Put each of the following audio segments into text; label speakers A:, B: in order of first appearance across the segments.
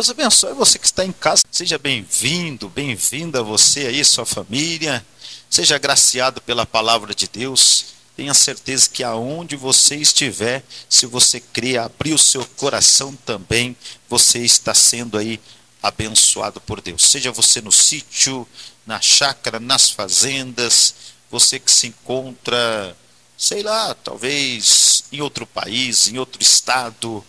A: Deus abençoe você que está em casa. Seja bem-vindo, bem-vinda você aí, sua família. Seja agraciado pela palavra de Deus. Tenha certeza que aonde você estiver, se você crer, abrir o seu coração também, você está sendo aí abençoado por Deus. Seja você no sítio, na chácara, nas fazendas, você que se encontra, sei lá, talvez em outro país, em outro estado.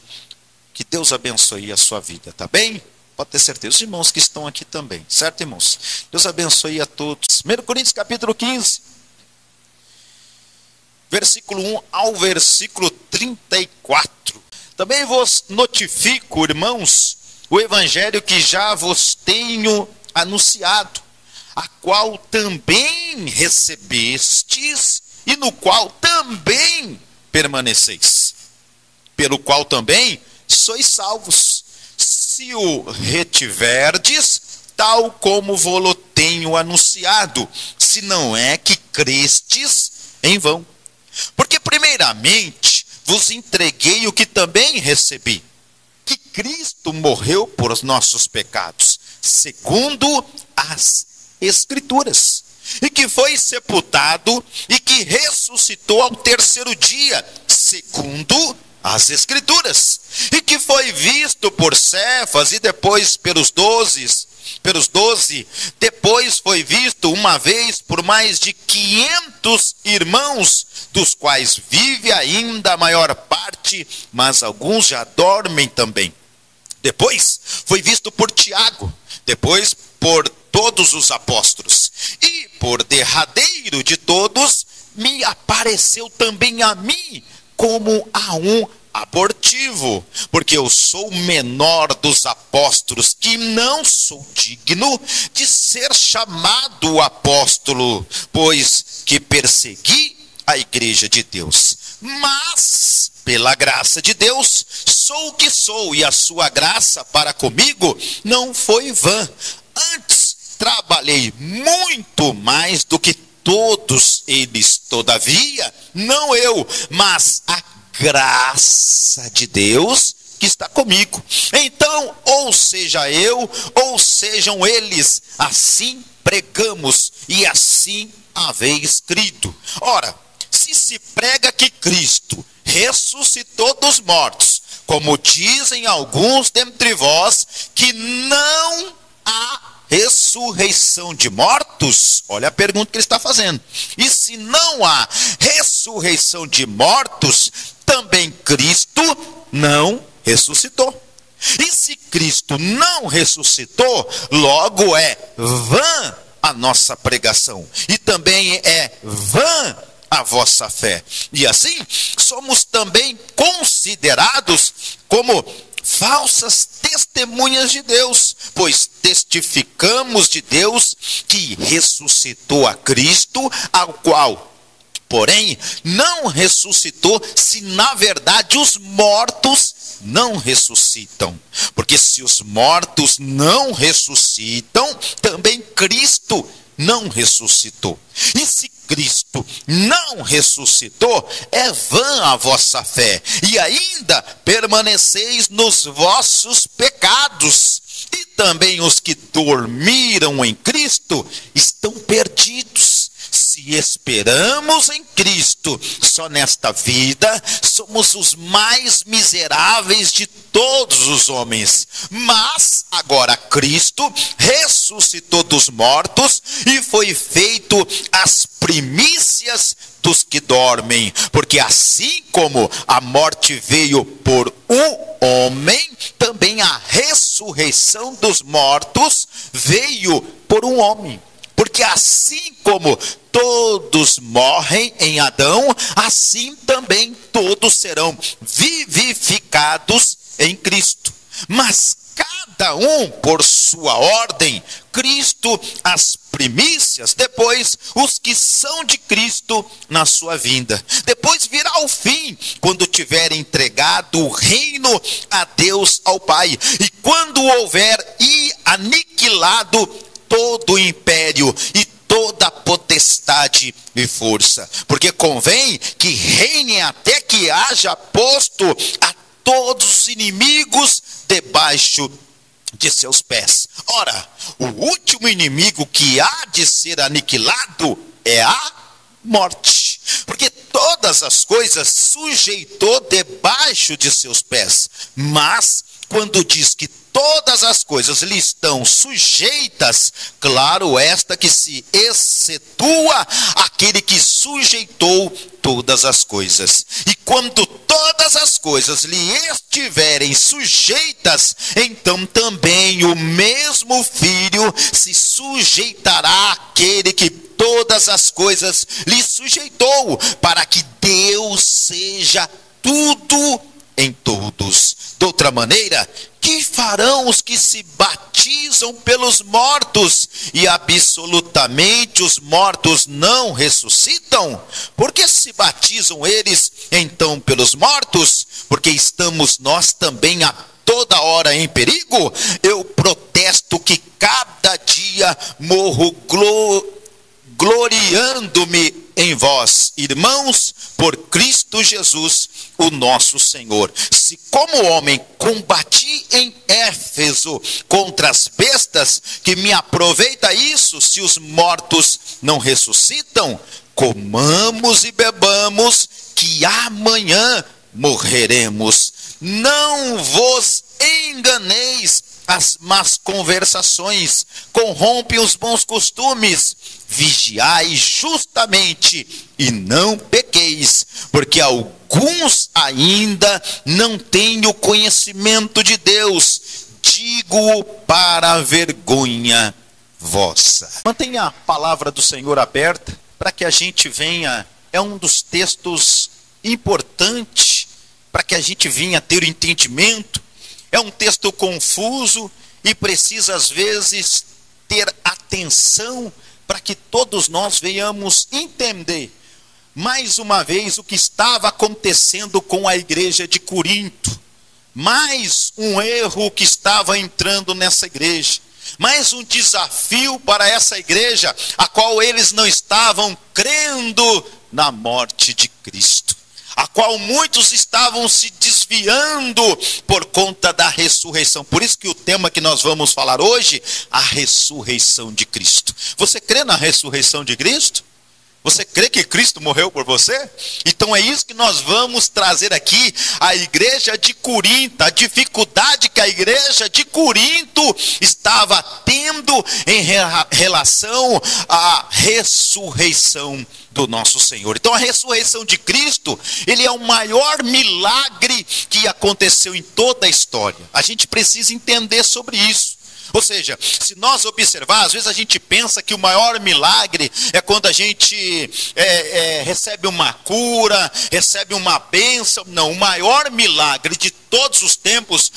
A: Que Deus abençoe a sua vida, tá bem? Pode ter certeza, os irmãos que estão aqui também, certo, irmãos? Deus abençoe a todos. 1 Coríntios capítulo 15, versículo 1 ao versículo 34. Também vos notifico, irmãos, o evangelho que já vos tenho anunciado, a qual também recebestes e no qual também permaneceis, pelo qual também sois salvos, se o retiverdes, tal como vos tenho anunciado, se não é que crestes em vão. Porque primeiramente vos entreguei o que também recebi, que Cristo morreu por os nossos pecados, segundo as Escrituras, e que foi sepultado e que ressuscitou ao terceiro dia, segundo as Escrituras, e que foi visto por Cefas e depois pelos 12, depois foi visto uma vez por mais de 500 irmãos, dos quais vive ainda a maior parte, mas alguns já dormem também. Depois foi visto por Tiago, depois por todos os apóstolos, e por derradeiro de todos, me apareceu também a mim, como a um abortivo, porque eu sou o menor dos apóstolos, que não sou digno de ser chamado apóstolo, pois que persegui a igreja de Deus. Mas, pela graça de Deus, sou o que sou, e a sua graça para comigo não foi vã. Antes, trabalhei muito mais do que todos eles, todavia, não eu, mas a graça de Deus que está comigo. Então, ou seja eu, ou sejam eles, assim pregamos, e assim haveis crido. Ora, se prega que Cristo ressuscitou dos mortos, como dizem alguns dentre vós, que não há ressurreição de mortos, olha a pergunta que ele está fazendo. E se não há ressurreição de mortos, também Cristo não ressuscitou. E se Cristo não ressuscitou, logo é vã a nossa pregação, e também é vã a vossa fé. E assim, somos também considerados como falsas testemunhas de Deus, pois testificamos de Deus que ressuscitou a Cristo, ao qual, porém, não ressuscitou, se na verdade os mortos não ressuscitam. Porque se os mortos não ressuscitam, também Cristo não ressuscitou. E se Cristo não ressuscitou, é vã a vossa fé, e ainda permaneceis nos vossos pecados. E também os que dormiram em Cristo estão perdidos. Se esperamos em Cristo só nesta vida, somos os mais miseráveis de todos os homens. Mas agora Cristo ressuscitou dos mortos e foi feito as primícias dos que dormem. Porque assim como a morte veio por um homem, também a ressurreição dos mortos veio por um homem. Porque assim como todos morrem em Adão, assim também todos serão vivificados em Cristo. Mas cada um por sua ordem, Cristo as primícias, depois os que são de Cristo na sua vinda. Depois virá o fim, quando tiver entregado o reino a Deus, ao Pai, e quando houver aniquilado todo o império e toda potestade e força, porque convém que reine até que haja posto a todos os inimigos debaixo de seus pés. Ora, o último inimigo que há de ser aniquilado é a morte, porque todas as coisas sujeitou debaixo de seus pés. Mas quando diz que todas as coisas lhe estão sujeitas, claro, esta que se excetua aquele que sujeitou todas as coisas. E quando todas as coisas lhe estiverem sujeitas, então também o mesmo Filho se sujeitará àquele que todas as coisas lhe sujeitou, para que Deus seja tudo em todos. De outra maneira, que farão os que se batizam pelos mortos e absolutamente os mortos não ressuscitam? Por que se batizam eles então pelos mortos? Porque estamos nós também a toda hora em perigo? Eu protesto que cada dia morro gloriando-me em vós, irmãos, por Cristo Jesus, o nosso Senhor. Se como homem combati em Éfeso contra as bestas, que me aproveita isso se os mortos não ressuscitam? Comamos e bebamos, que amanhã morreremos. Não vos enganeis, as más conversações corrompem os bons costumes. Vigiai justamente e não pequeis, porque alguns ainda não têm o conhecimento de Deus. Digo para a vergonha vossa. Mantenha a palavra do Senhor aberta para que a gente venha. É um dos textos importantes para que a gente venha ter o entendimento. É um texto confuso e precisa às vezes ter atenção para que todos nós venhamos entender mais uma vez o que estava acontecendo com a igreja de Corinto. Mais um erro que estava entrando nessa igreja. Mais um desafio para essa igreja, a qual eles não estavam crendo na morte de Cristo, a qual muitos estavam se desviando por conta da ressurreição. Por isso que o tema que nós vamos falar hoje, a ressurreição de Cristo. Você crê na ressurreição de Cristo? Você crê que Cristo morreu por você? Então é isso que nós vamos trazer aqui, a igreja de Corinto, a dificuldade que a igreja de Corinto estava tendo em relação à ressurreição do nosso Senhor. Então a ressurreição de Cristo, ele é o maior milagre que aconteceu em toda a história. A gente precisa entender sobre isso. Ou seja, se nós observar, às vezes a gente pensa que o maior milagre é quando a gente recebe uma cura, recebe uma bênção. Não, o maior milagre de todos os tempos,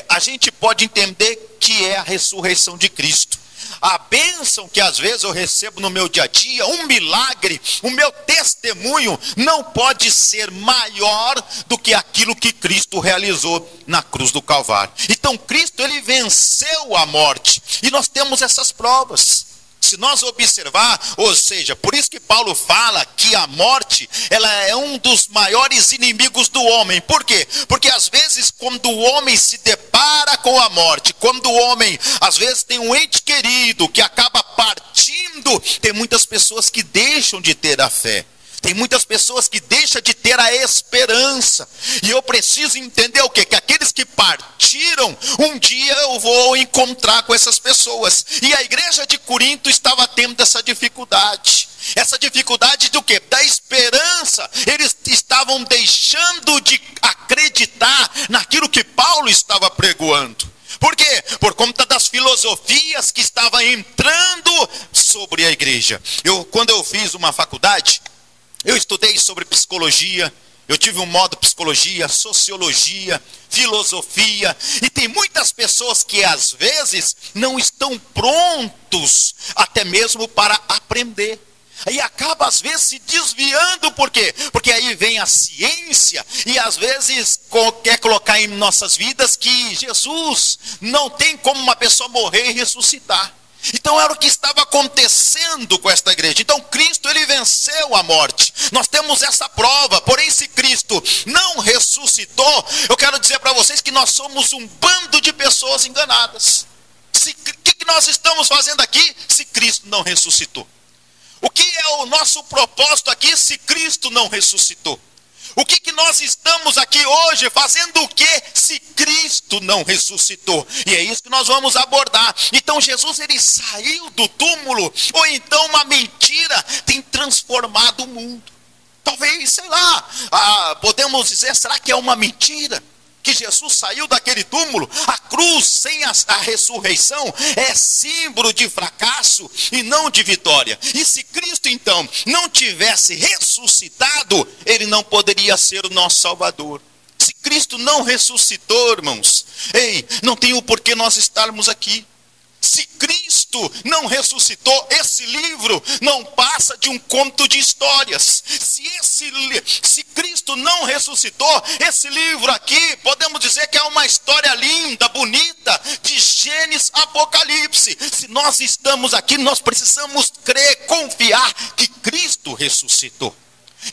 A: a gente pode entender que é a ressurreição de Cristo. A bênção que às vezes eu recebo no meu dia a dia, um milagre, o meu testemunho não pode ser maior do que aquilo que Cristo realizou na cruz do Calvário. Então Cristo, ele venceu a morte e nós temos essas provas. Se nós observar, ou seja, por isso que Paulo fala que a morte, ela é um dos maiores inimigos do homem. Por quê? Porque às vezes quando o homem se depara com a morte, quando o homem às vezes tem um ente querido que acaba partindo, tem muitas pessoas que deixam de ter a fé. Tem muitas pessoas que deixam de ter a esperança. E eu preciso entender o quê? Que aqueles que partiram, um dia eu vou encontrar com essas pessoas. E a igreja de Corinto estava tendo essa dificuldade. Essa dificuldade do quê? Da esperança. Eles estavam deixando de acreditar naquilo que Paulo estava pregoando. Por quê? Por conta das filosofias que estavam entrando sobre a igreja. Quando eu fiz uma faculdade, eu estudei sobre psicologia, eu tive um modo psicologia, sociologia, filosofia, e tem muitas pessoas que às vezes não estão prontos até mesmo para aprender. Aí acaba às vezes se desviando, por quê? Porque aí vem a ciência e às vezes quer colocar em nossas vidas que Jesus não tem como uma pessoa morrer e ressuscitar. Então era o que estava acontecendo com esta igreja. Então Cristo, ele venceu a morte. Nós temos essa prova. Porém, se Cristo não ressuscitou, eu quero dizer para vocês que nós somos um bando de pessoas enganadas. O que nós estamos fazendo aqui se Cristo não ressuscitou? O que é o nosso propósito aqui se Cristo não ressuscitou? O que nós estamos aqui hoje fazendo o que se Cristo não ressuscitou? E é isso que nós vamos abordar. Então Jesus, ele saiu do túmulo, ou então uma mentira tem transformado o mundo. Talvez, sei lá, podemos dizer, será que é uma mentira? Que Jesus saiu daquele túmulo? A cruz sem a ressurreição é símbolo de fracasso e não de vitória. E se Cristo então não tivesse ressuscitado, ele não poderia ser o nosso Salvador. Se Cristo não ressuscitou, irmãos, não tem o porquê nós estarmos aqui. Se Cristo não ressuscitou, esse livro não passa de um conto de histórias. Se Cristo não ressuscitou, esse livro aqui, podemos dizer que é uma história linda, bonita, de Gênesis, Apocalipse. Se nós estamos aqui, nós precisamos crer, confiar que Cristo ressuscitou.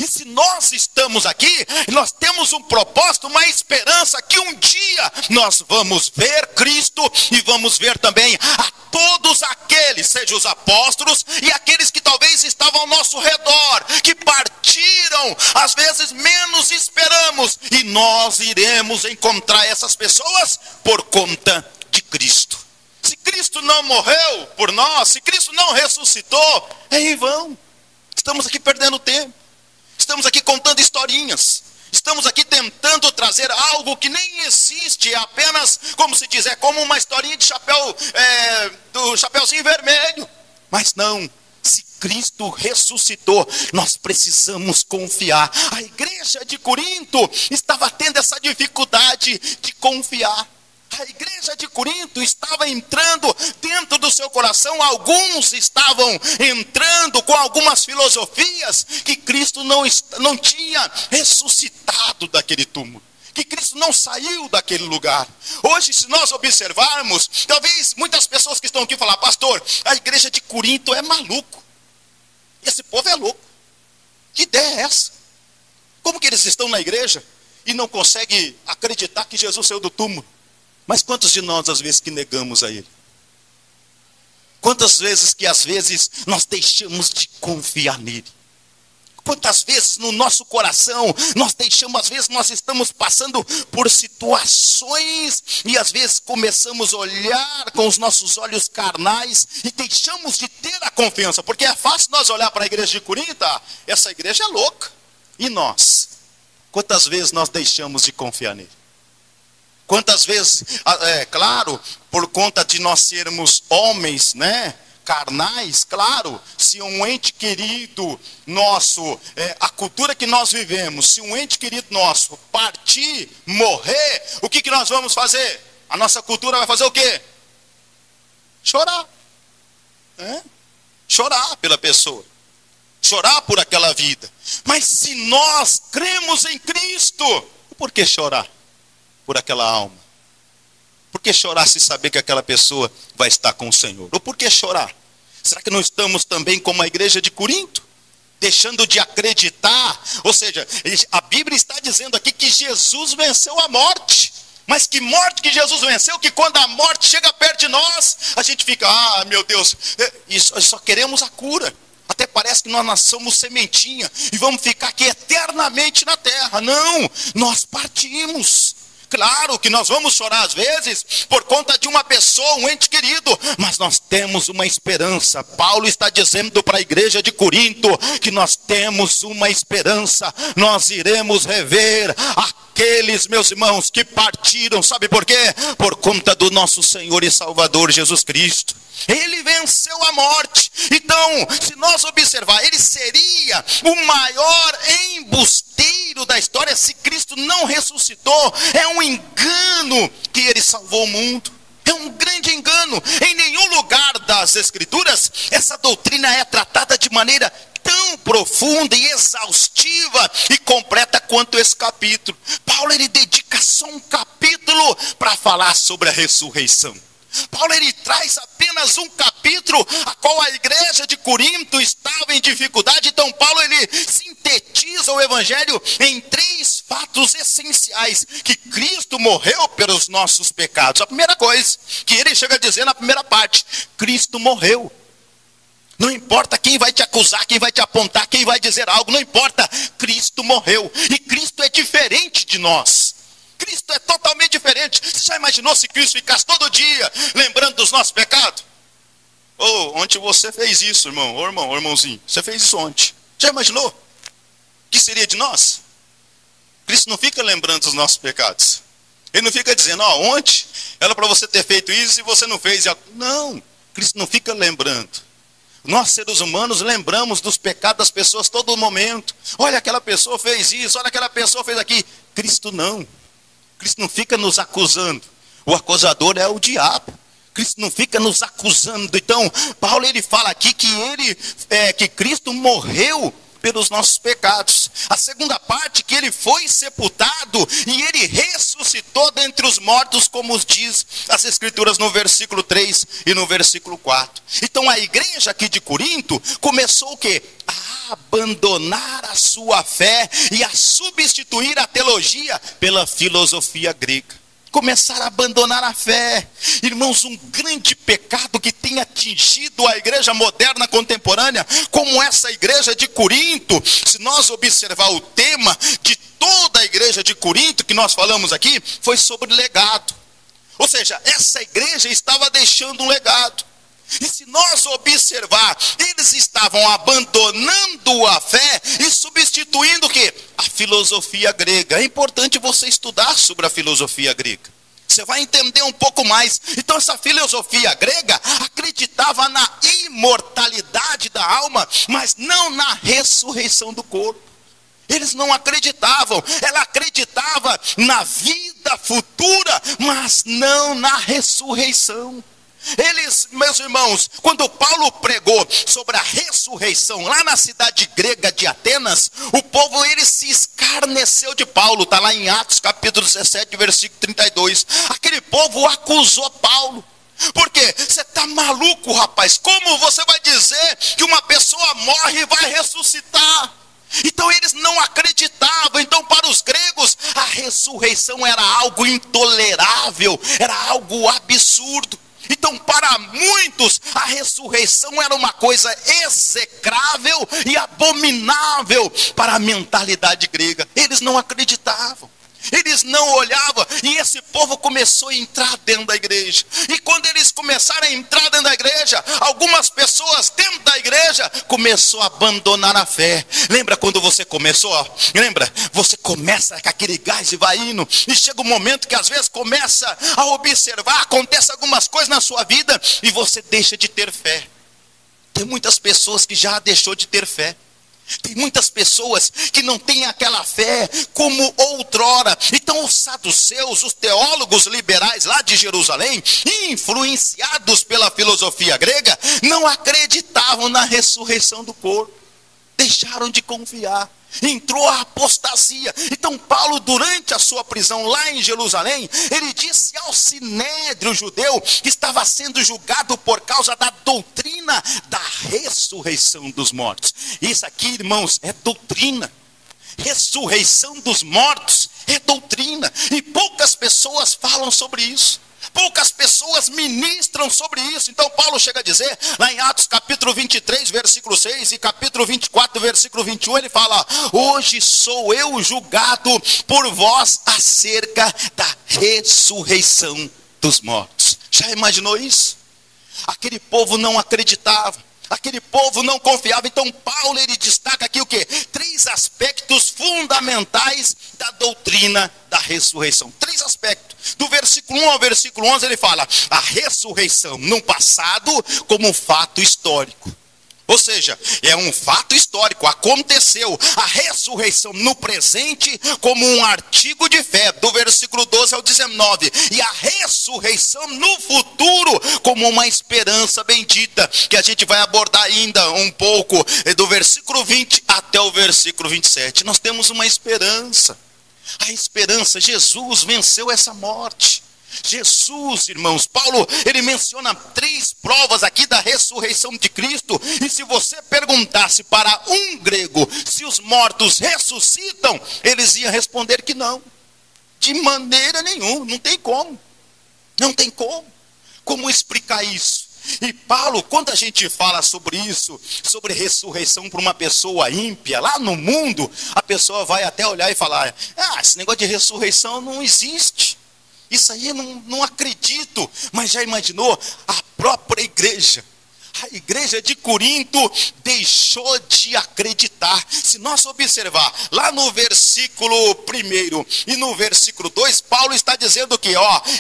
A: E se nós estamos aqui, nós temos um propósito, uma esperança que um dia nós vamos ver Cristo e vamos ver também a todos aqueles, seja os apóstolos e aqueles que talvez estavam ao nosso redor, que partiram, às vezes menos esperamos, e nós iremos encontrar essas pessoas por conta de Cristo. Se Cristo não morreu por nós, se Cristo não ressuscitou, é em vão. Estamos aqui perdendo tempo. Estamos aqui contando historinhas. Estamos aqui tentando trazer algo que nem existe. É apenas, como se diz, é como uma historinha de do Chapeuzinho Vermelho. Mas não, se Cristo ressuscitou, nós precisamos confiar. A igreja de Corinto estava tendo essa dificuldade de confiar. A igreja de Corinto estava entrando dentro do seu coração, alguns estavam entrando com algumas filosofias que Cristo não tinha ressuscitado daquele túmulo, que Cristo não saiu daquele lugar. Hoje, se nós observarmos, talvez muitas pessoas que estão aqui falar, pastor, a igreja de Corinto é maluco, esse povo é louco, que ideia é essa? Como que eles estão na igreja e não conseguem acreditar que Jesus saiu do túmulo? Mas quantos de nós, às vezes, que negamos a Ele? Quantas vezes que, às vezes, nós deixamos de confiar nele? Quantas vezes no nosso coração, nós deixamos, às vezes, nós estamos passando por situações, e às vezes começamos a olhar com os nossos olhos carnais, e deixamos de ter a confiança, porque é fácil nós olhar para a igreja de Corinto, essa igreja é louca. E nós? Quantas vezes nós deixamos de confiar nele? Quantas vezes, claro, por conta de nós sermos homens, né, carnais, claro, se um ente querido nosso, a cultura que nós vivemos, se um ente querido nosso partir, morrer, o que nós vamos fazer? A nossa cultura vai fazer o quê? Chorar. Chorar pela pessoa. Chorar por aquela vida. Mas se nós cremos em Cristo, por que chorar por aquela alma? Por que chorar se saber que aquela pessoa vai estar com o Senhor? Ou por que chorar? Será que não estamos também como a igreja de Corinto? Deixando de acreditar? Ou seja, a Bíblia está dizendo aqui que Jesus venceu a morte. Mas que morte que Jesus venceu, que quando a morte chega perto de nós, a gente fica, meu Deus, só queremos a cura. Até parece que nós somos sementinha e vamos ficar aqui eternamente na terra. Não, nós partimos. Claro que nós vamos chorar às vezes por conta de uma pessoa, um ente querido, mas nós temos uma esperança. Paulo está dizendo para a igreja de Corinto que nós temos uma esperança. Nós iremos rever aqueles, meus irmãos, que partiram. Sabe por quê? Por conta do nosso Senhor e Salvador Jesus Cristo. Ele venceu a morte. Então, se nós observar, ele seria o maior embusteiro da história se Cristo não ressuscitou. É um engano que ele salvou o mundo. É um grande engano. Em nenhum lugar das Escrituras essa doutrina é tratada de maneira tão profunda e exaustiva e completa quanto esse capítulo. Paulo, ele dedica só um capítulo para falar sobre a ressurreição. Paulo ele traz apenas um capítulo a qual a igreja de Corinto estava em dificuldade. Então Paulo ele sintetiza o evangelho em 3 fatos essenciais: que Cristo morreu pelos nossos pecados. A primeira coisa que ele chega a dizer na primeira parte: Cristo morreu. Não importa quem vai te acusar, quem vai te apontar, quem vai dizer algo, não importa, Cristo morreu. E Cristo é diferente de nós. Cristo é totalmente diferente. Você já imaginou se Cristo ficasse todo dia lembrando dos nossos pecados? Ontem você fez isso, irmão, irmãozinho, você fez isso ontem. Já imaginou? O que seria de nós? Cristo não fica lembrando dos nossos pecados. Ele não fica dizendo, ontem era para você ter feito isso e você não fez. Não, Cristo não fica lembrando. Nós, seres humanos, lembramos dos pecados das pessoas todo momento. Olha, aquela pessoa fez isso, olha, aquela pessoa fez aquilo. Cristo não. Cristo não fica nos acusando. O acusador é o diabo. Cristo não fica nos acusando. Então, Paulo ele fala aqui que Cristo morreu pelos nossos pecados. A segunda parte, que ele foi sepultado e ele ressuscitou dentre os mortos, como diz as escrituras no versículo 3 e no versículo 4. Então a igreja aqui de Corinto começou o quê? A abandonar a sua fé e a substituir a teologia pela filosofia grega. Começaram a abandonar a fé. Irmãos, um grande pecado que tem atingido a igreja moderna contemporânea, como essa igreja de Corinto. Se nós observar o tema de toda a igreja de Corinto que nós falamos aqui, foi sobre legado. Ou seja, essa igreja estava deixando um legado. E se nós observar, eles estavam abandonando a fé e substituindo o quê? A filosofia grega. É importante você estudar sobre a filosofia grega. Você vai entender um pouco mais. Então essa filosofia grega acreditava na imortalidade da alma, mas não na ressurreição do corpo. Eles não acreditavam. Ela acreditava na vida futura, mas não na ressurreição. Eles, meus irmãos, quando Paulo pregou sobre a ressurreição lá na cidade grega de Atenas, o povo ele se escarneceu de Paulo. Está lá em Atos capítulo 17, versículo 32. Aquele povo acusou Paulo. Por quê? Você está maluco, rapaz? Como você vai dizer que uma pessoa morre e vai ressuscitar? Então eles não acreditavam. Então para os gregos a ressurreição era algo intolerável, era algo absurdo. Então para muitos a ressurreição era uma coisa execrável e abominável para a mentalidade grega. Eles não acreditavam. Eles não olhavam, e esse povo começou a entrar dentro da igreja. E quando eles começaram a entrar dentro da igreja, algumas pessoas dentro da igreja começou a abandonar a fé. Lembra quando você começou? Lembra? Você começa com aquele gás e vai indo, e chega um momento que às vezes começa a observar, acontece algumas coisas na sua vida e você deixa de ter fé. Tem muitas pessoas que já deixou de ter fé. Tem muitas pessoas que não têm aquela fé como outrora. Então os saduceus, os teólogos liberais lá de Jerusalém, influenciados pela filosofia grega, não acreditavam na ressurreição do corpo. Deixaram de confiar. Entrou a apostasia. Então Paulo, durante a sua prisão lá em Jerusalém, ele disse ao sinédrio judeu que estava sendo julgado por causa da doutrina da ressurreição dos mortos. Isso aqui, irmãos, é doutrina. Ressurreição dos mortos é doutrina. E poucas pessoas falam sobre isso. Poucas pessoas ministram sobre isso. Então Paulo chega a dizer, lá em Atos capítulo 23, versículo 6 e capítulo 24, versículo 21, ele fala: hoje sou eu julgado por vós acerca da ressurreição dos mortos. Já imaginou isso? Aquele povo não acreditava. Aquele povo não confiava. Então Paulo ele destaca aqui o quê? 3 aspectos fundamentais da doutrina da ressurreição. 3 aspectos. Do versículo 1 ao versículo 11 ele fala: a ressurreição no passado como um fato histórico. Ou seja, é um fato histórico, aconteceu. A ressurreição no presente como um artigo de fé, do versículo 12 ao 19. E a ressurreição no futuro como uma esperança bendita, que a gente vai abordar ainda um pouco, do versículo 20 até o versículo 27. Nós temos uma esperança. A esperança, Jesus venceu essa morte.
B: Jesus, irmãos, Paulo, ele menciona 3 provas aqui da ressurreição de Cristo. E se você perguntasse para um grego se os mortos ressuscitam, eles iam responder que não. De maneira nenhuma, não tem como. Não tem como. Como explicar isso? E Paulo, quando a gente fala sobre isso, sobre ressurreição para uma pessoa ímpia, lá no mundo, a pessoa vai até olhar e falar: esse negócio de ressurreição não existe. Isso aí eu não acredito. Mas já imaginou? A própria igreja, a igreja de Corinto deixou de acreditar. Se nós observar lá no versículo 1 e no versículo 2, Paulo está dizendo que,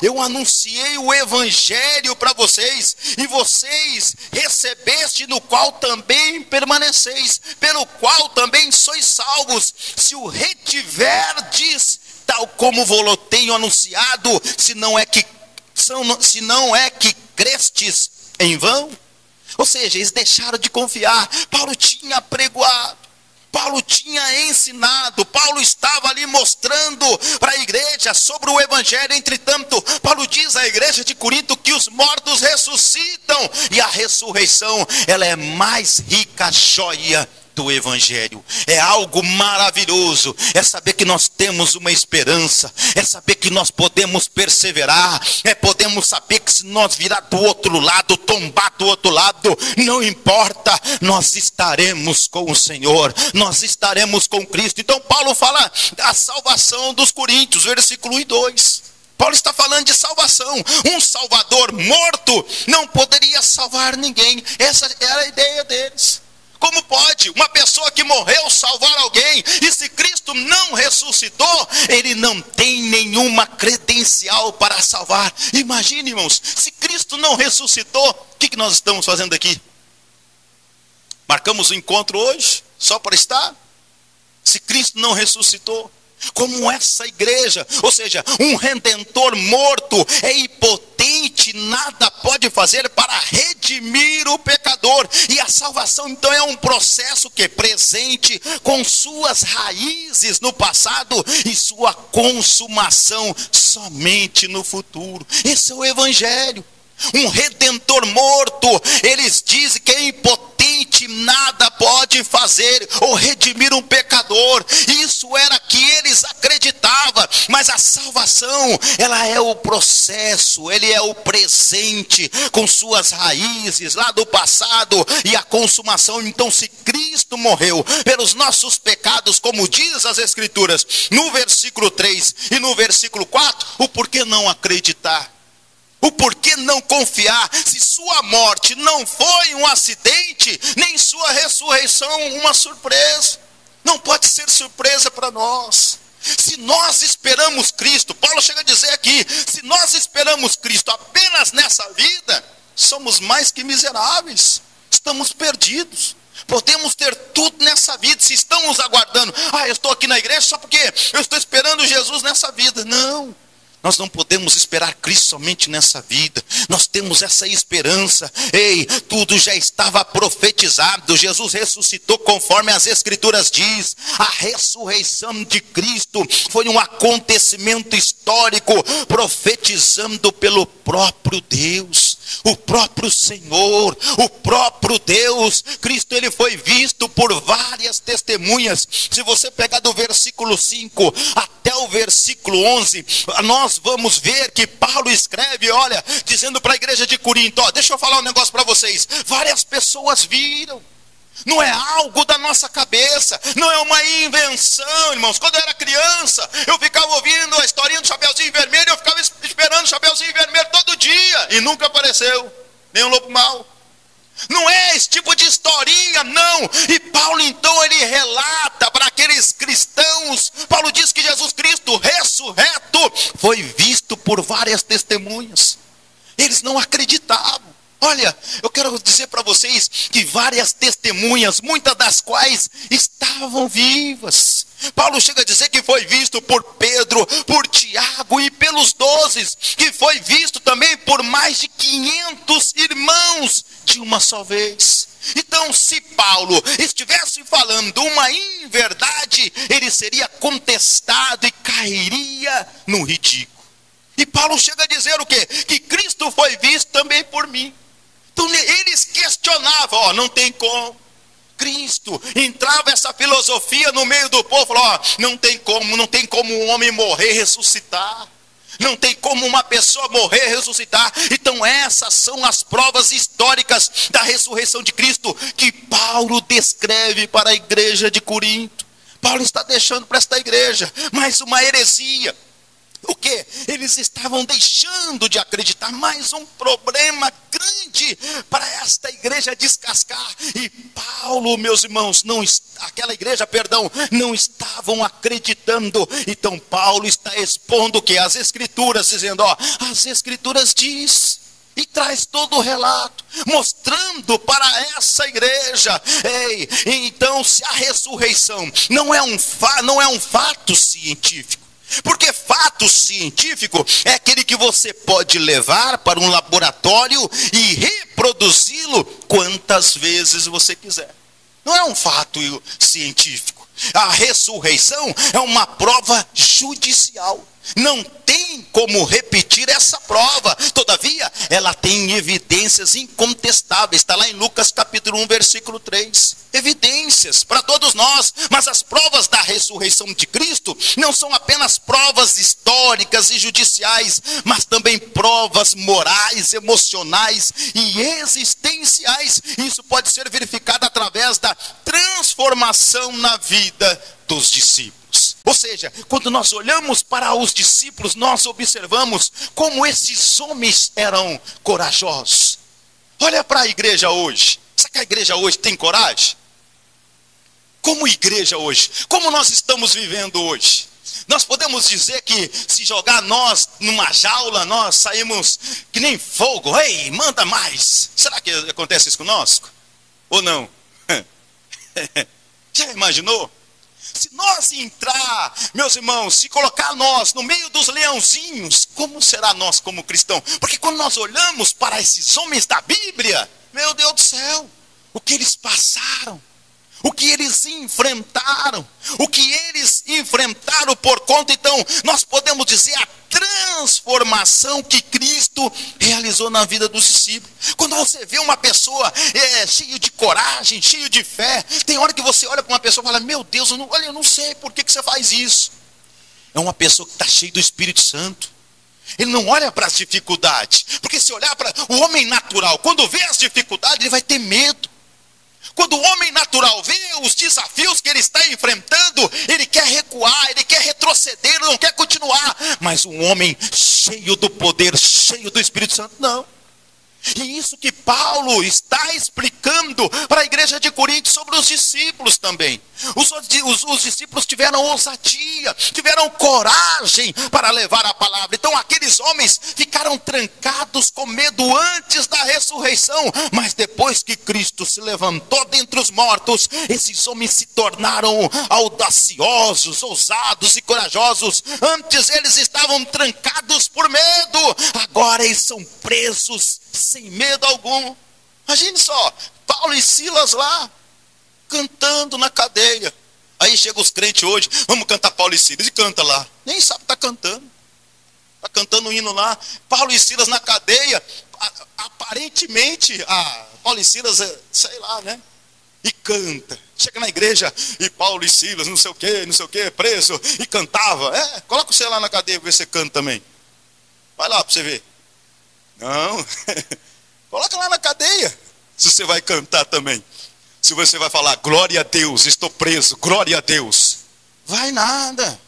B: eu anunciei o evangelho para vocês, e vocês recebeste, no qual também permaneceis, pelo qual também sois salvos, se o retiverdes, tal como vos tenho anunciado, se não é que crestes em vão. Ou seja, eles deixaram de confiar. Paulo tinha pregoado, Paulo tinha ensinado, Paulo estava ali mostrando para a igreja sobre o evangelho. Entretanto, Paulo diz à igreja de Corinto que os mortos ressuscitam, e a ressurreição, ela é mais rica joia do evangelho. É algo maravilhoso, é saber que nós temos uma esperança, é saber que nós podemos perseverar, podemos saber que se nós virar do outro lado, tombar do outro lado, não importa, nós estaremos com o Senhor, nós estaremos com Cristo. Então Paulo fala da salvação dos coríntios, versículo 1 e 2. Paulo está falando de salvação. Um salvador morto não poderia salvar ninguém. Essa era a ideia deles. Como pode uma pessoa que morreu salvar alguém? E se Cristo não ressuscitou, ele não tem nenhuma credencial para salvar. Imagine, irmãos, se Cristo não ressuscitou, o que nós estamos fazendo aqui? Marcamos o encontro hoje, só para estar? Se Cristo não ressuscitou, como essa igreja, ou seja, um redentor morto, é impotente, nada pode fazer para redimir o pecador. E a salvação então é um processo que é presente, com suas raízes no passado e sua consumação somente no futuro. Esse é o evangelho. Um redentor morto, eles dizem que é impotente, nada pode fazer ou redimir um pecador. Isso era que eles acreditavam, mas a salvação, ela é o processo, ele é o presente, com suas raízes lá do passado e a consumação. Então, se Cristo morreu pelos nossos pecados, como diz as Escrituras, no versículo 3 e no versículo 4, o porquê não acreditar? O porquê não confiar, se sua morte não foi um acidente, nem sua ressurreição uma surpresa? Não pode ser surpresa para nós. Se nós esperamos Cristo, Paulo chega a dizer aqui, se nós esperamos Cristo apenas nessa vida, somos mais que miseráveis, estamos perdidos. Podemos ter tudo nessa vida, se estamos aguardando, eu estou aqui na igreja só porque eu estou esperando Jesus nessa vida. Não. Nós não podemos esperar Cristo somente nessa vida. Nós temos essa esperança. Tudo já estava profetizado. Jesus ressuscitou conforme as Escrituras diz. A ressurreição de Cristo foi um acontecimento histórico, profetizando pelo próprio Deus, o próprio Senhor, o próprio Deus. Cristo, ele foi visto por várias testemunhas. Se você pegar do versículo 5 até o versículo 11, nós vamos ver que Paulo escreve, dizendo para a igreja de Corinto, deixa eu falar um negócio para vocês. Várias pessoas viram. Não é algo da nossa cabeça, não é uma invenção, irmãos. Quando eu era criança, eu ficava ouvindo a historinha do Chapeuzinho Vermelho, eu ficava esperando o Chapeuzinho Vermelho todo dia, e nunca apareceu, nem um lobo mau. Não é esse tipo de historinha, não. E Paulo então, ele relata para aqueles cristãos, Paulo diz que Jesus Cristo ressurreto foi visto por várias testemunhas. Eles não acreditavam. Eu quero dizer para vocês que várias testemunhas, muitas das quais estavam vivas. Paulo chega a dizer que foi visto por Pedro, por Tiago e pelos 12, que foi visto também por mais de 500 irmãos de uma só vez. Então, se Paulo estivesse falando uma inverdade, ele seria contestado e cairia no ridículo. E Paulo chega a dizer o quê? Que Cristo foi visto também por mim. Então eles questionavam, ó, não tem como. Cristo, entrava essa filosofia no meio do povo, falou, ó, não tem como um homem morrer e ressuscitar. Não tem como uma pessoa morrer e ressuscitar. Então essas são as provas históricas da ressurreição de Cristo que Paulo descreve para a igreja de Corinto. Paulo está deixando para esta igreja mais uma heresia. O que? Eles estavam deixando de acreditar. Mais um problema grande para esta igreja descascar. E Paulo, meus irmãos, aquela igreja, não estavam acreditando. Então Paulo está expondo o que? As escrituras, dizendo, ó, as escrituras diz. E traz todo o relato, mostrando para essa igreja. Ei, então se a ressurreição não é um fato científico, porque fato científico é aquele que você pode levar para um laboratório e reproduzi-lo quantas vezes você quiser. Não é um fato científico. A ressurreição é uma prova judicial. Não tem como repetir essa prova. Todavia, ela tem evidências incontestáveis. Está lá em Lucas capítulo 1, versículo 3. Evidências para todos nós. Mas as provas da ressurreição de Cristo não são apenas provas históricas e judiciais, mas também provas morais, emocionais e existenciais. Isso pode ser verificado através da transformação na vida dos discípulos. Ou seja, quando nós olhamos para os discípulos, nós observamos como esses homens eram corajosos. Olha para a igreja hoje. Será que a igreja hoje tem coragem? Como igreja hoje? Como nós estamos vivendo hoje? Nós podemos dizer que se jogar nós numa jaula, nós saímos que nem fogo. Ei, manda mais. Será que acontece isso conosco? Ou não? Já imaginou? Se nós entrar, meus irmãos, se colocar nós no meio dos leãozinhos, como será nós como cristão? Porque quando nós olhamos para esses homens da Bíblia, meu Deus do céu, o que eles passaram, o que eles enfrentaram por conta, então, nós podemos dizer a transformação que Cristo realizou na vida dos discípulos. Quando você vê uma pessoa cheia de coragem, cheia de fé, tem hora que você olha para uma pessoa e fala, meu Deus, eu não sei por que você faz isso. É uma pessoa que está cheia do Espírito Santo. Ele não olha para as dificuldades, porque se olhar para o homem natural, quando vê as dificuldades, ele vai ter medo. Quando o homem natural vê os desafios que ele está enfrentando, ele quer recuar, ele quer retroceder, ele não quer continuar. Mas um homem cheio do poder, cheio do Espírito Santo, não. E isso que Paulo está explicando para a igreja de Corinto sobre os discípulos também. Os discípulos tiveram ousadia, tiveram coragem para levar a palavra. Então aqueles homens ficaram trancados com medo antes da ressurreição. Mas depois que Cristo se levantou dentre os mortos, esses homens se tornaram audaciosos, ousados e corajosos. Antes eles estavam trancados por medo, agora eles são presos sem medo algum. Imagine só, Paulo e Silas lá, cantando na cadeia. Aí chegam os crentes hoje, vamos cantar Paulo e Silas, e canta lá. Nem sabe que está cantando. Está cantando um hino lá. Paulo e Silas na cadeia, aparentemente, Paulo e Silas, sei lá, né? E canta. Chega na igreja, e Paulo e Silas, não sei o que, preso, e cantava. Coloca você lá na cadeia, para ver se você canta também. Vai lá para você ver. Não, coloca lá na cadeia, se você vai cantar também. Se você vai falar, glória a Deus, estou preso, glória a Deus. Vai nada.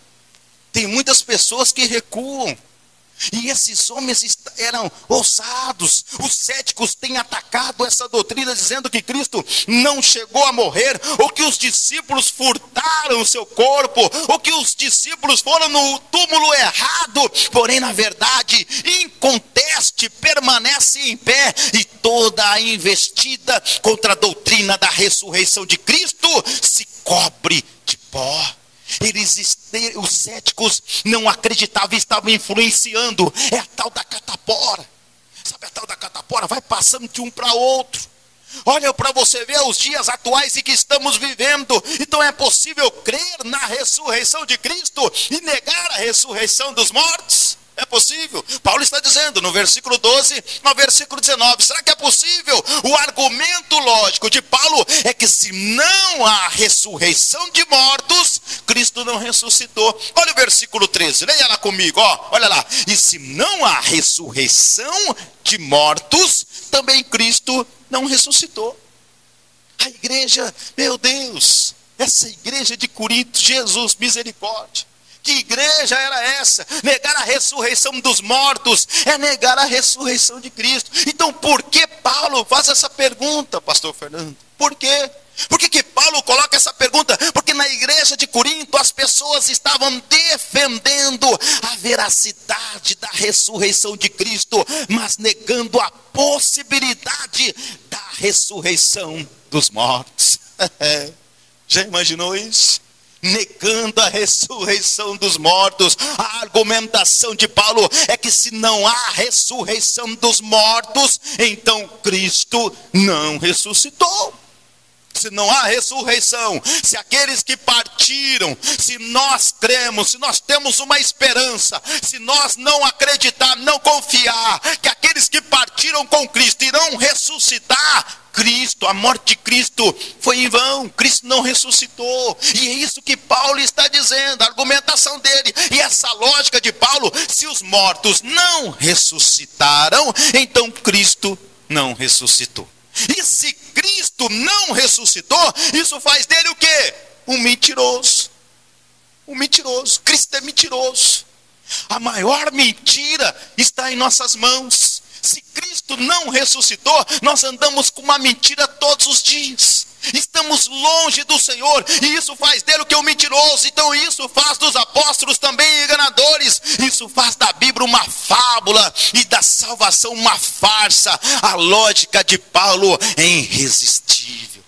B: Tem muitas pessoas que recuam. E esses homens eram ousados. Os céticos têm atacado essa doutrina, dizendo que Cristo não chegou a morrer, ou que os discípulos furtaram o seu corpo, ou que os discípulos foram no túmulo errado. Porém, na verdade, inconteste, permanece em pé, e toda a investida contra a doutrina da ressurreição de Cristo se cobre de pó. Os céticos não acreditavam e estavam influenciando. É a tal da catapora. Sabe a tal da catapora? Vai passando de um para outro. Olha para você ver os dias atuais em que estamos vivendo. Então é possível crer na ressurreição de Cristo e negar a ressurreição dos mortos? É possível? Paulo está dizendo no versículo 12 ao versículo 19. Será que é possível? O argumento lógico de Paulo é que se não há ressurreição de mortos, Cristo não ressuscitou. Olha o versículo 13, leia lá comigo, ó, olha lá. E se não há ressurreição de mortos, também Cristo não ressuscitou. A igreja, meu Deus, essa igreja de Corinto, Jesus, misericórdia. Que igreja era essa? Negar a ressurreição dos mortos é negar a ressurreição de Cristo. Então por que Paulo faz essa pergunta, pastor Fernando? Por quê? Por que Paulo coloca essa pergunta? Porque na igreja de Corinto as pessoas estavam defendendo a veracidade da ressurreição de Cristo, mas negando a possibilidade da ressurreição dos mortos. Já imaginou isso? Negando a ressurreição dos mortos. A argumentação de Paulo é que se não há ressurreição dos mortos, então Cristo não ressuscitou. Se não há ressurreição, se aqueles que partiram, se nós cremos, se nós temos uma esperança, se nós não acreditar, não confiar que aqueles que partiram com Cristo irão ressuscitar, Cristo, a morte de Cristo foi em vão, Cristo não ressuscitou. E é isso que Paulo está dizendo, a argumentação dele. E essa lógica de Paulo, se os mortos não ressuscitaram, então Cristo não ressuscitou. E se Cristo não ressuscitou, isso faz dele o quê? Um mentiroso. Um mentiroso. Cristo é mentiroso. A maior mentira está em nossas mãos. Se Cristo não ressuscitou, nós andamos com uma mentira todos os dias. Estamos longe do Senhor, e isso faz dele o que? Um mentiroso. Então isso faz dos apóstolos também enganadores. Isso faz da Bíblia uma fábula e da salvação uma farsa. A lógica de Paulo é irresistível.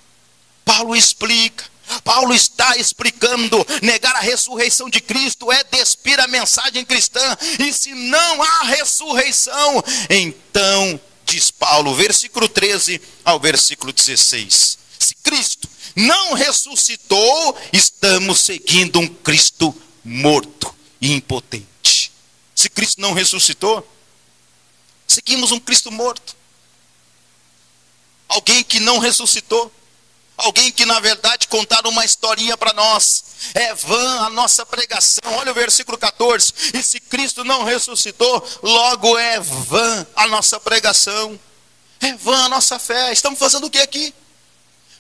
B: Paulo explica. Paulo está explicando, negar a ressurreição de Cristo é despir a mensagem cristã. E se não há ressurreição, então, diz Paulo, versículo 13 ao versículo 16. Se Cristo não ressuscitou, estamos seguindo um Cristo morto e impotente. Se Cristo não ressuscitou, seguimos um Cristo morto. Alguém que não ressuscitou. Alguém que na verdade contaram uma historinha para nós. É vã a nossa pregação. Olha o versículo 14. E se Cristo não ressuscitou, logo é vã a nossa pregação. É vã a nossa fé. Estamos fazendo o que aqui?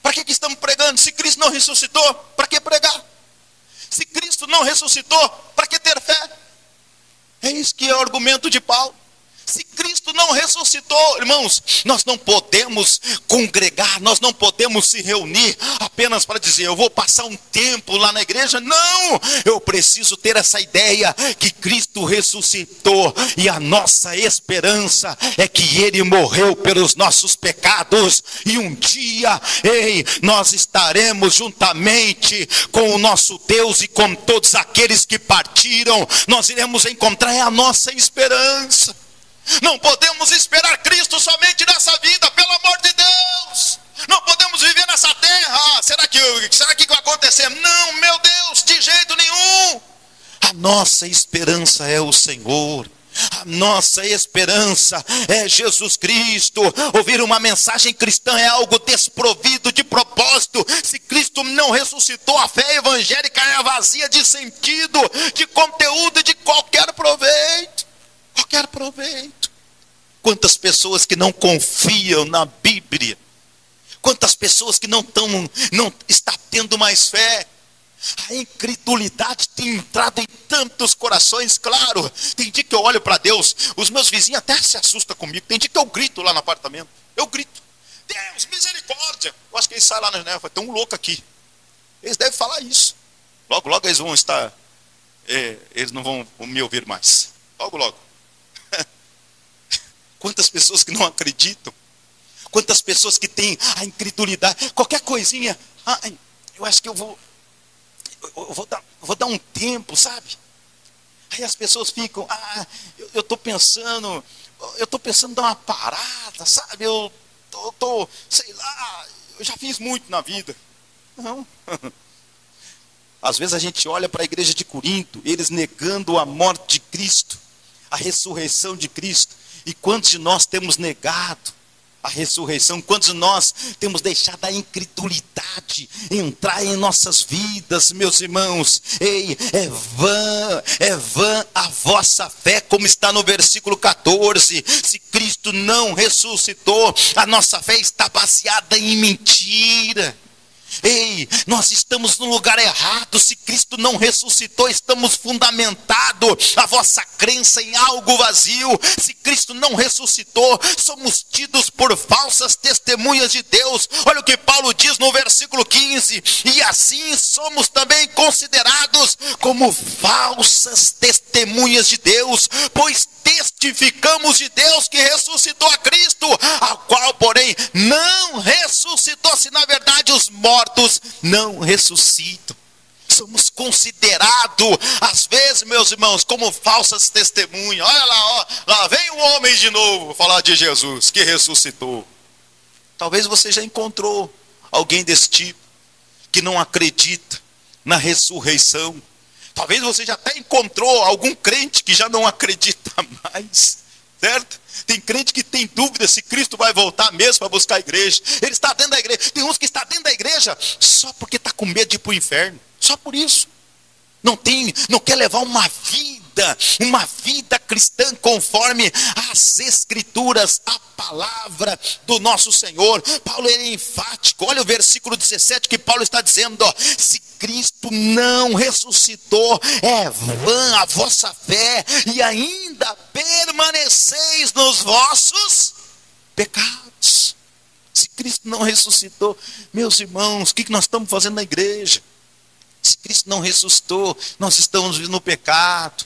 B: Para que estamos pregando? Se Cristo não ressuscitou, para que pregar? Se Cristo não ressuscitou, para que ter fé? É isso que é o argumento de Paulo. Se Cristo não ressuscitou, irmãos, nós não podemos congregar, nós não podemos se reunir apenas para dizer, eu vou passar um tempo lá na igreja. Não, eu preciso ter essa ideia que Cristo ressuscitou e a nossa esperança é que Ele morreu pelos nossos pecados e um dia, nós estaremos juntamente com o nosso Deus e com todos aqueles que partiram. Nós iremos encontrar a nossa esperança. Não podemos esperar Cristo somente nessa vida, pelo amor de Deus. Não podemos viver nessa terra. Será que vai acontecer? Não, meu Deus, de jeito nenhum. A nossa esperança é o Senhor. A nossa esperança é Jesus Cristo. Ouvir uma mensagem cristã é algo desprovido de propósito. Se Cristo não ressuscitou, a fé evangélica é vazia de sentido, de conteúdo e de qualquer proveito. Qualquer proveito. Quantas pessoas que não confiam na Bíblia. Quantas pessoas que não está tendo mais fé. A incredulidade tem entrado em tantos corações. Claro, tem dia que eu olho para Deus, os meus vizinhos até se assustam comigo. Tem dia que eu grito lá no apartamento. Eu grito, Deus, misericórdia. Eu acho que eles saem lá na janela, tem um louco aqui. Eles devem falar isso. Logo, logo eles vão estar, eles não vão me ouvir mais. Logo, logo. Quantas pessoas que não acreditam. Quantas pessoas que têm a incredulidade. Qualquer coisinha, eu acho que eu vou dar um tempo, sabe? Aí as pessoas ficam, eu estou pensando em dar uma parada, sabe? Eu tô, sei lá, eu já fiz muito na vida. Não. Às vezes a gente olha para a igreja de Corinto, eles negando a morte de Cristo. a ressurreição de Cristo. E quantos de nós temos negado a ressurreição? Quantos de nós temos deixado a incredulidade entrar em nossas vidas, meus irmãos? Ei, é vã a vossa fé, como está no versículo 14. Se Cristo não ressuscitou, a nossa fé está baseada em mentira. Ei, nós estamos no lugar errado. Se Cristo não ressuscitou, estamos fundamentados a vossa crença em algo vazio. Se Cristo não ressuscitou, somos tidos por falsas testemunhas de Deus. Olha o que Paulo diz no versículo 15: e assim somos também considerados como falsas testemunhas de Deus, pois testificamos de Deus que ressuscitou a Cristo, ao qual porém não ressuscitou, se na verdade os mortos não ressuscitam. Somos considerados, às vezes, meus irmãos, como falsas testemunhas. Olha lá, ó, lá vem um homem de novo falar de Jesus que ressuscitou. Talvez você já encontrou alguém desse tipo, que não acredita na ressurreição. Talvez você já até encontrou algum crente que já não acredita mais, certo? Tem crente que tem dúvida se Cristo vai voltar mesmo para buscar a igreja. Ele está dentro da igreja. Tem uns que estão dentro da igreja só porque está com medo de ir para o inferno. Só por isso. Não quer levar uma vida cristã conforme as escrituras, a palavra do nosso Senhor. Paulo é enfático. Olha o versículo 17 que Paulo está dizendo, ó: se Cristo não ressuscitou, é vã a vossa fé, e ainda permaneceis nos vossos pecados. Se Cristo não ressuscitou, meus irmãos, o que nós estamos fazendo na igreja? Se Cristo não ressuscitou, nós estamos vivendo no pecado.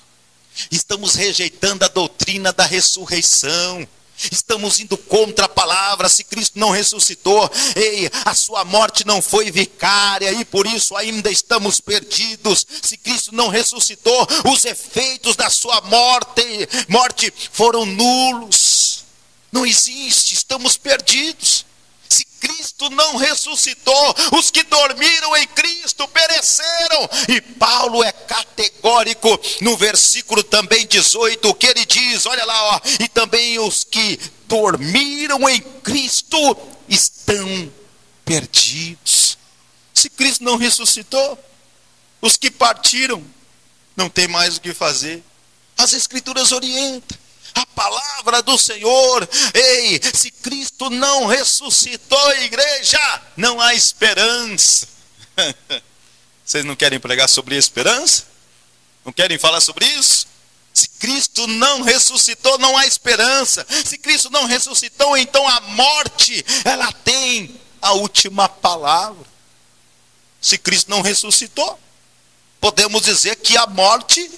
B: Estamos rejeitando a doutrina da ressurreição. Estamos indo contra a palavra. Se Cristo não ressuscitou, ei, a sua morte não foi vicária e por isso ainda estamos perdidos. Se Cristo não ressuscitou, os efeitos da sua morte foram nulos. Não existe, estamos perdidos. Se Cristo não ressuscitou, os que dormiram em Cristo pereceram. E Paulo é categórico no versículo também 18, que ele diz, olha lá, ó: e também os que dormiram em Cristo estão perdidos. Se Cristo não ressuscitou, os que partiram não tem mais o que fazer. As escrituras orientam. A palavra do Senhor, ei, se Cristo não ressuscitou, igreja, não há esperança. Vocês não querem pregar sobre esperança? Não querem falar sobre isso? Se Cristo não ressuscitou, não há esperança. Se Cristo não ressuscitou, então a morte, ela tem a última palavra. Se Cristo não ressuscitou, podemos dizer que a morte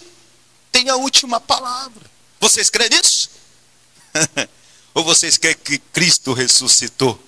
B: tem a última palavra. Vocês creem nisso? Ou vocês creem que Cristo ressuscitou?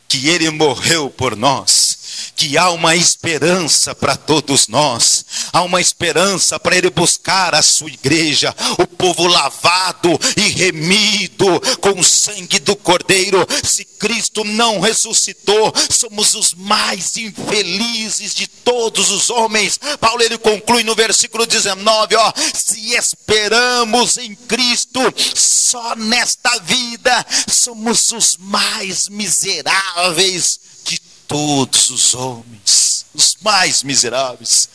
B: Que Ele morreu por nós? Que há uma esperança para todos nós? Há uma esperança para Ele buscar a sua igreja, o povo lavado e remido com o sangue do Cordeiro. Se Cristo não ressuscitou, somos os mais infelizes de todos os homens. Paulo ele conclui no versículo 19, ó: se esperamos em Cristo só nesta vida, somos os mais miseráveis de todos os homens, os mais miseráveis.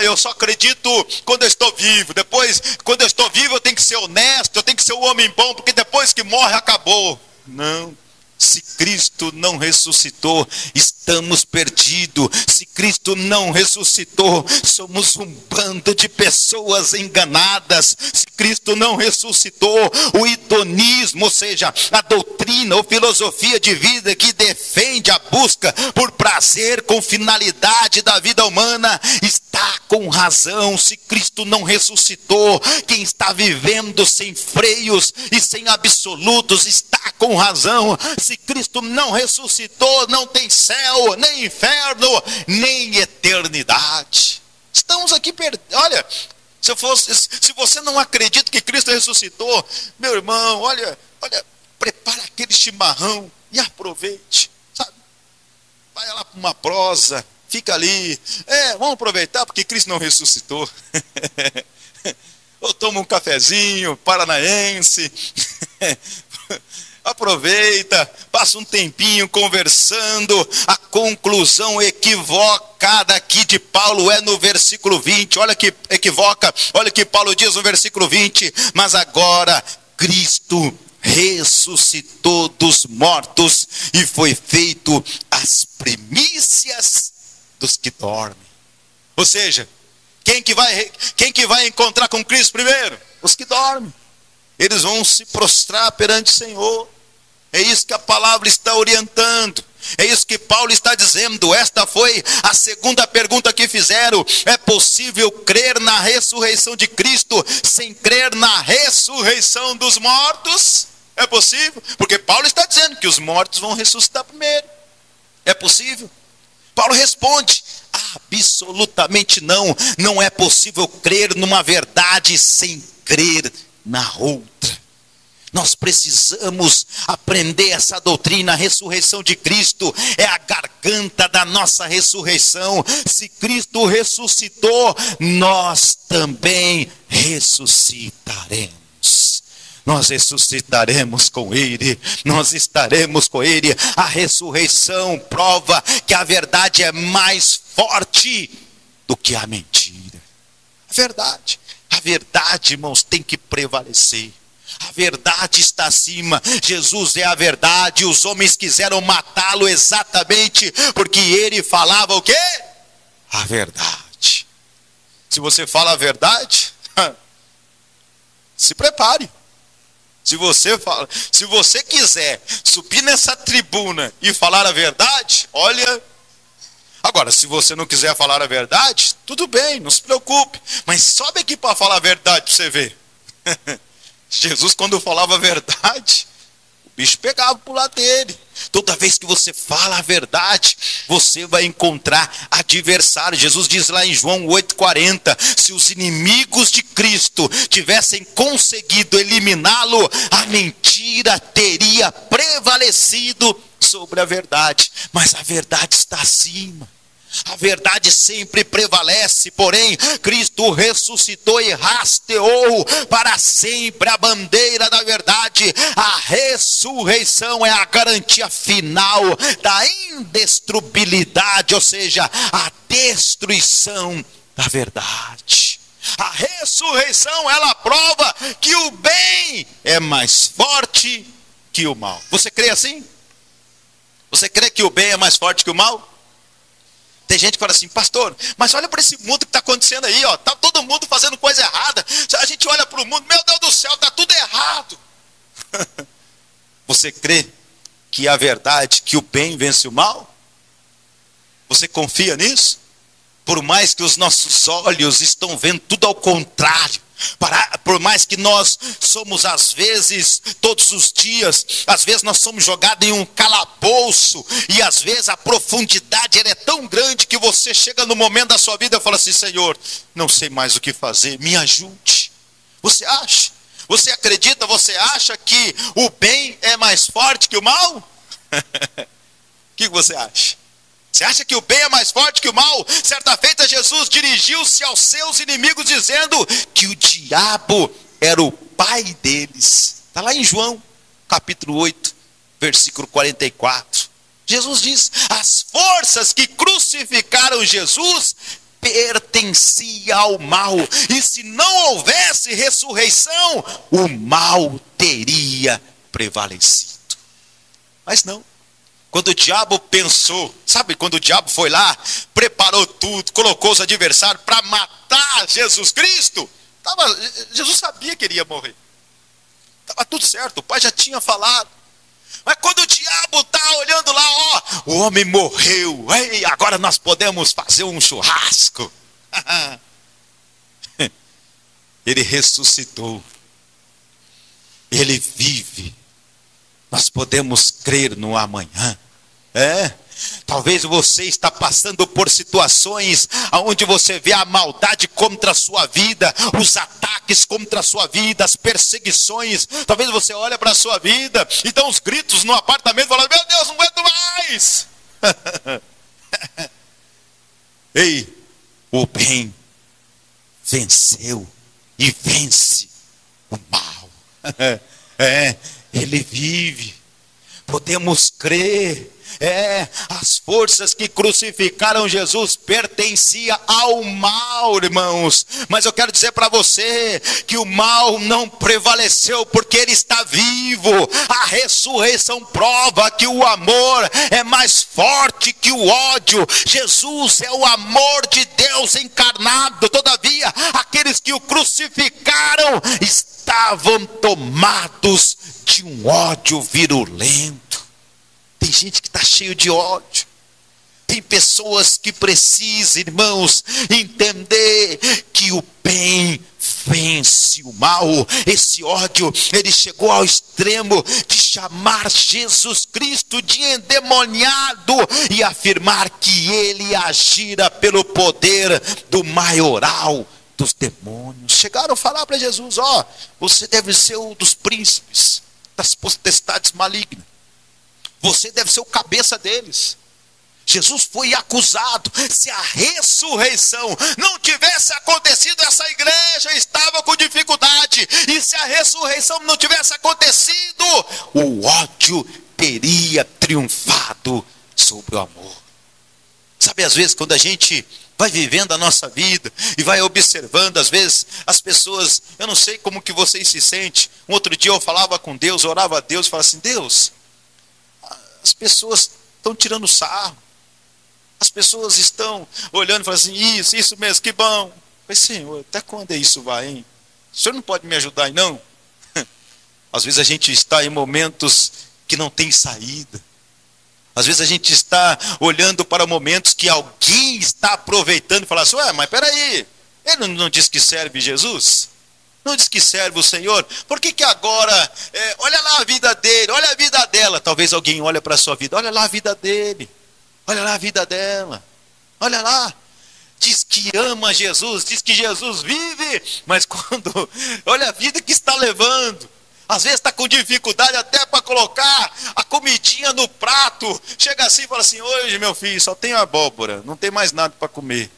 B: Eu só acredito quando eu estou vivo. Depois, quando eu estou vivo, eu tenho que ser honesto, eu tenho que ser um homem bom, porque depois que morre, acabou. Não. Se Cristo não ressuscitou, estamos perdidos. Se Cristo não ressuscitou, somos um bando de pessoas enganadas. Se Cristo não ressuscitou, o hedonismo, ou seja, a doutrina ou filosofia de vida que defende a busca por prazer com finalidade da vida humana, está com razão. Se Cristo não ressuscitou, quem está vivendo sem freios e sem absolutos está com razão. Se Cristo não ressuscitou, não tem céu, nem inferno, nem eternidade. Estamos aqui perdidos. Olha, se você não acredita que Cristo ressuscitou, meu irmão, olha, prepara aquele chimarrão e aproveite, sabe? Vai lá para uma prosa, fica ali. Vamos aproveitar porque Cristo não ressuscitou. ou toma um cafezinho paranaense, aproveita, passa um tempinho conversando. A conclusão equivocada aqui de Paulo é no versículo 20, olha que equivoca, olha o que Paulo diz no versículo 20, mas agora Cristo ressuscitou dos mortos e foi feito as primícias dos que dormem. Ou seja, quem que vai encontrar com Cristo primeiro? Os que dormem. Eles vão se prostrar perante o Senhor. É isso que a palavra está orientando. É isso que Paulo está dizendo. Esta foi a segunda pergunta que fizeram. É possível crer na ressurreição de Cristo sem crer na ressurreição dos mortos? É possível? Porque Paulo está dizendo que os mortos vão ressuscitar primeiro. É possível? Paulo responde: absolutamente não. Não é possível crer numa verdade sem crer na outra. Nós precisamos aprender essa doutrina. A ressurreição de Cristo é a garganta da nossa ressurreição. Se Cristo ressuscitou, nós também ressuscitaremos. Nós ressuscitaremos com Ele, nós estaremos com Ele. A ressurreição prova que a verdade é mais forte do que a mentira. A verdade, irmãos, tem que prevalecer. A verdade está acima. Jesus é a verdade. Os homens quiseram matá-lo exatamente porque ele falava o quê? A verdade. Se você fala a verdade, se prepare. Se você quiser subir nessa tribuna e falar a verdade, olha. Agora, se você não quiser falar a verdade, tudo bem, não se preocupe. Mas sobe aqui para falar a verdade para você ver. Jesus, quando falava a verdade, o bicho pegava por lado dele. Toda vez que você fala a verdade, você vai encontrar adversário. Jesus diz lá em João 8,40, se os inimigos de Cristo tivessem conseguido eliminá-lo, a mentira teria prevalecido sobre a verdade. Mas a verdade está acima. A verdade sempre prevalece, porém Cristo ressuscitou e hasteou para sempre a bandeira da verdade. A ressurreição é a garantia final da indestruibilidade, ou seja, a destruição da verdade. A ressurreição, ela prova que o bem é mais forte que o mal. Você crê assim? Você crê que o bem é mais forte que o mal? Tem gente que fala assim: pastor, mas olha para esse mundo que está acontecendo aí, ó, tá todo mundo fazendo coisa errada. A gente olha para o mundo, meu Deus do céu, está tudo errado. Você crê que a verdade, que o bem vence o mal? Você confia nisso? Por mais que os nossos olhos estão vendo tudo ao contrário, por mais que nós somos às vezes, todos os dias, às vezes nós somos jogados em um calabouço, e às vezes a profundidade ela é tão grande que você chega no momento da sua vida e fala assim: Senhor, não sei mais o que fazer, me ajude. Você acha? Você acredita, você acha que o bem é mais forte que o mal? O que você acha? Você acha que o bem é mais forte que o mal? Certa feita Jesus dirigiu-se aos seus inimigos dizendo que o diabo era o pai deles. Está lá em João, capítulo 8, versículo 44. Jesus diz: as forças que crucificaram Jesus pertenciam ao mal. E se não houvesse ressurreição, o mal teria prevalecido. Mas não. Quando o diabo pensou, sabe, quando o diabo foi lá, preparou tudo, colocou os adversários para matar Jesus Cristo, Jesus sabia que ele ia morrer. Estava tudo certo, o pai já tinha falado. Mas quando o diabo está olhando lá, ó, o homem morreu, ei, agora nós podemos fazer um churrasco. Ele ressuscitou, ele vive. Nós podemos crer no amanhã. Talvez você está passando por situações onde você vê a maldade contra a sua vida, os ataques contra a sua vida, as perseguições. Talvez você olhe para a sua vida e dá uns gritos no apartamento falando: meu Deus, não aguento mais. Ei, o bem venceu e vence o mal. Ele vive. Podemos crer. As forças que crucificaram Jesus pertenciam ao mal, irmãos. Mas eu quero dizer para você que o mal não prevaleceu, porque ele está vivo. A ressurreição prova que o amor é mais forte que o ódio. Jesus é o amor de Deus encarnado. Todavia, aqueles que o crucificaram estavam tomados de um ódio virulento. Tem gente que está cheio de ódio. Tem pessoas que precisam, irmãos, entender que o bem vence o mal. Esse ódio, ele chegou ao extremo de chamar Jesus Cristo de endemoniado e afirmar que ele agira pelo poder do maioral dos demônios. Chegaram a falar para Jesus: você deve ser um dos príncipes das potestades malignas. Você deve ser o cabeça deles. Jesus foi acusado. Se a ressurreição não tivesse acontecido, essa igreja estava com dificuldade. E se a ressurreição não tivesse acontecido, o ódio teria triunfado sobre o amor. Sabe, às vezes quando a gente vai vivendo a nossa vida e vai observando, às vezes as pessoas, eu não sei como que vocês se sentem. Um outro dia eu falava com Deus, orava a Deus, falava assim: Deus, as pessoas estão tirando sarro. As pessoas estão olhando e falando assim: isso mesmo, que bom. Mas Senhor, até quando isso vai, hein? O Senhor não pode me ajudar aí, não? Às vezes a gente está em momentos que não tem saída. Às vezes a gente está olhando para momentos que alguém está aproveitando e fala assim: mas peraí, ele não disse que serve Jesus? Não diz que serve o Senhor? Por que agora, olha lá a vida dele, olha a vida dela. Talvez alguém olhe para a sua vida: olha lá a vida dele, olha lá a vida dela, olha lá. Diz que ama Jesus, diz que Jesus vive, mas quando olha a vida que está levando. Às vezes está com dificuldade até para colocar a comidinha no prato. Chega assim e fala assim: hoje, meu filho, só tem abóbora, não tem mais nada para comer.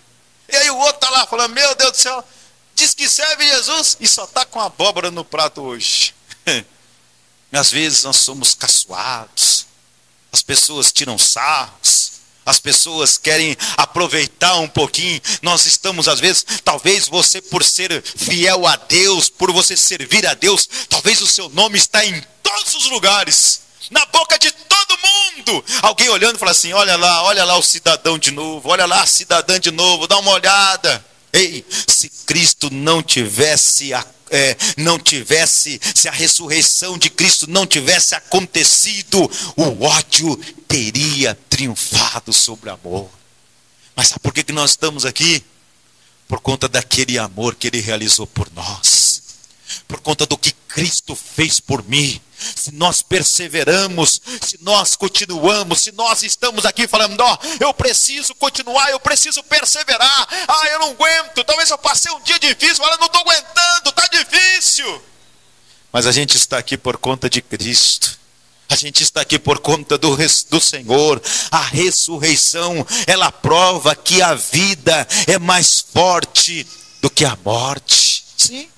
B: E aí o outro está lá falando: meu Deus do céu, diz que serve Jesus e só está com abóbora no prato hoje. Às vezes nós somos caçoados, as pessoas tiram sarros, as pessoas querem aproveitar um pouquinho. Nós estamos, às vezes, talvez você, por ser fiel a Deus, por você servir a Deus, talvez o seu nome está em todos os lugares, na boca de todo mundo. Alguém olhando e fala assim: olha lá o cidadão de novo, olha lá a cidadã de novo, dá uma olhada. Ei, se Cristo não tivesse se a ressurreição de Cristo não tivesse acontecido, o ódio teria triunfado sobre o amor. Mas sabe por que nós estamos aqui? Por conta daquele amor que ele realizou por nós, por conta do que Cristo fez por mim. Se nós perseveramos, se nós continuamos, se nós estamos aqui falando: eu preciso continuar, eu preciso perseverar, eu não aguento, talvez eu passei um dia difícil, mas eu não estou aguentando, está difícil. Mas a gente está aqui por conta de Cristo, a gente está aqui por conta do Senhor. A ressurreição, ela prova que a vida é mais forte do que a morte. Sim,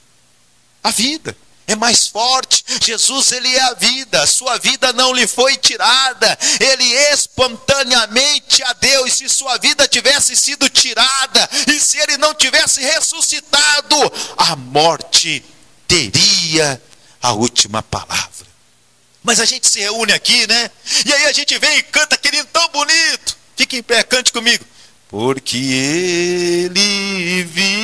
B: a vida é mais forte. Jesus, ele é a vida. Sua vida não lhe foi tirada. Ele espontaneamente a Deus. E se sua vida tivesse sido tirada, e se ele não tivesse ressuscitado, a morte teria a última palavra. Mas a gente se reúne aqui, né? E aí a gente vem e canta aquele hino tão bonito. Fique em pé, cante comigo. Porque ele vive,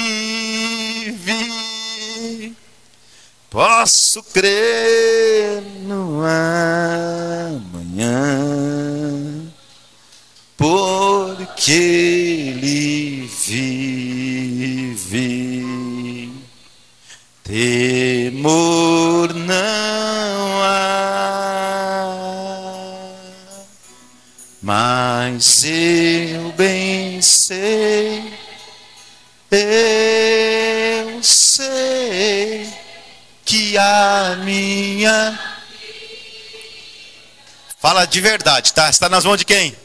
B: posso crer no amanhã, porque ele vive, temor não há, mas eu bem sei, eu sei que a minha... Fala de verdade, tá? Está nas mãos de quem?